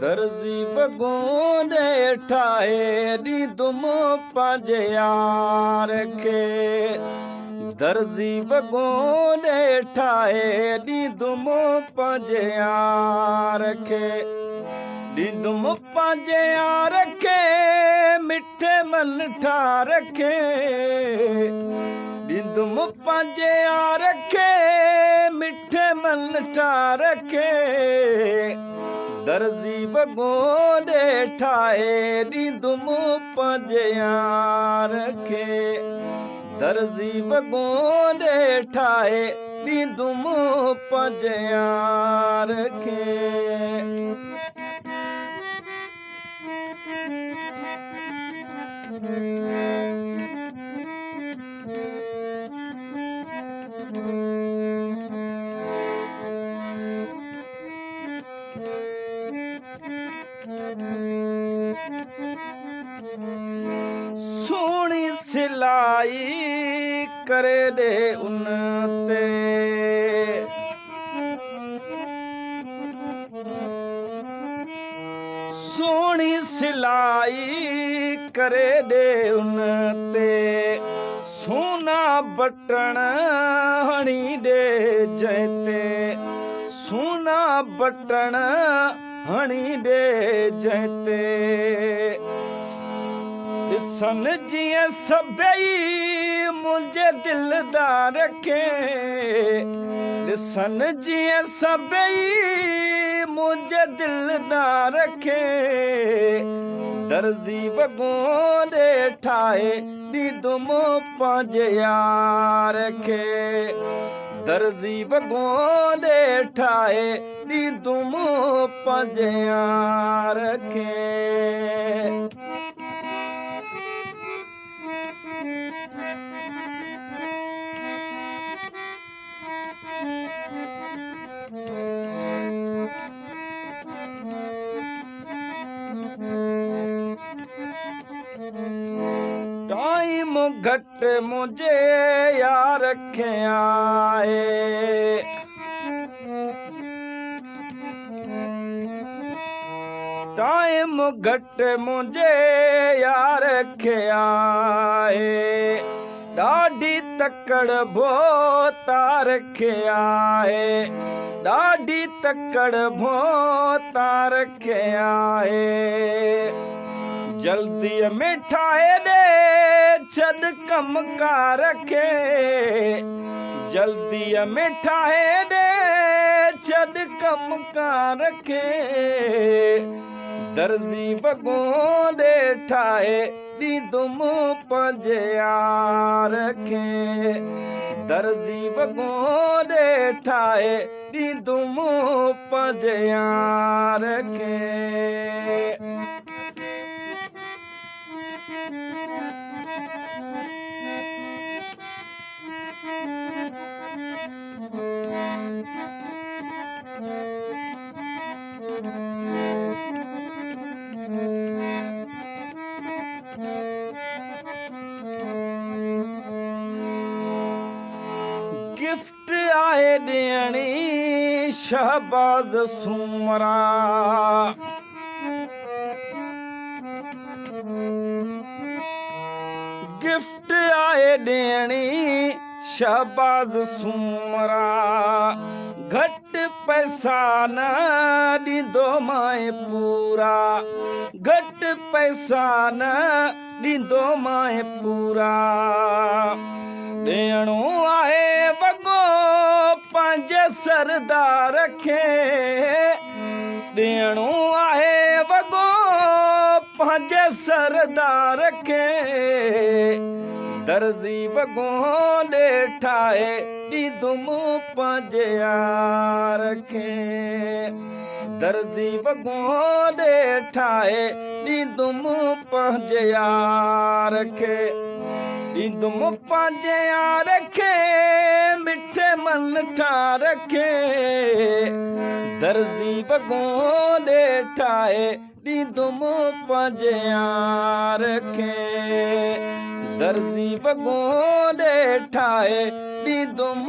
दर्जी वगोंदे ठाहे ॾींदुम पंहिंजे यार खे दर्जी वगोंदे ठाहे ॾींदुम पंहिंजे यार खे ॾींदुम पंहिंजे यार खे मिठे मन ठार खे ॾींदुम पंहिंजे यार खे मिठे मन ठार खे दर्जी वगोंदे ठाहे ॾींदुम पंहिंजे यार खे दर्जी वगोंदे ठाहे ॾींदुम पंहिंजे यार खे सोहणी सिलाई करे ॾे उन ते सोहणी सिलाई करे ॾे उन ते सोना बटण हणी ॾे जंहिं ते सोना बटण हणी ॾे जंहिं ते ॾिसन जीअं सभई मुंहिंजे दिलदार खे ॾिसन जीअं सभई मुंहिंजे दिलदार खे दर्जी वगोंदे ठाहे ॾींदुम पंहिंजे यार खे दर्जी वगोंदे ठाहे ॾींदुम पंहिंजे यार खे टाइम घट मुझे यार खे आए टाइम घट मुझे यार खे आए ॾाढी तकड़ भो तार खे आए ॾाढी तकड़ भो तार खे आए जल्दीअ में ठाहे ॾे छॾ कमकार खे जल्दीअ में ठाहे ॾे छॾ कमकार खे दर्जी वगोंदे ठाहे ॾींदुम पंहिंजे यार खे दर्जी वगोंदे ठाहे ॾींदुम पंहिंजे यार खे गिफ्ट आहे ॾियणी शहबाज़ सुमरा गिफ्ट आहे ॾियणी शहबाज़ सुमरा घटि पैसा न ॾींदो माए पूरा घटि पैसा न ॾींदो माए पूरा ॾियणो आहे वॻो पंहिंजे सरदार खे ॾियणो आहे वॻो पंहिंजे सरदार खे दर्जी वगोंदे ठाहे ॾींदुम पंहिंजे यार खे दर्जी वगोंदे ठाहे ॾींदुम पंहिंजे यार खे ॾींदुम पंहिंजे यार खे मिठे मन ठार खे दर्जी वगोंदे ठाहे ॾींदुम पंहिंजे यार खे दर्जी वगोंदे ठाहे ॾींदुम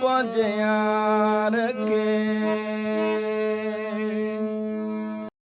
पंहिंजे यार खे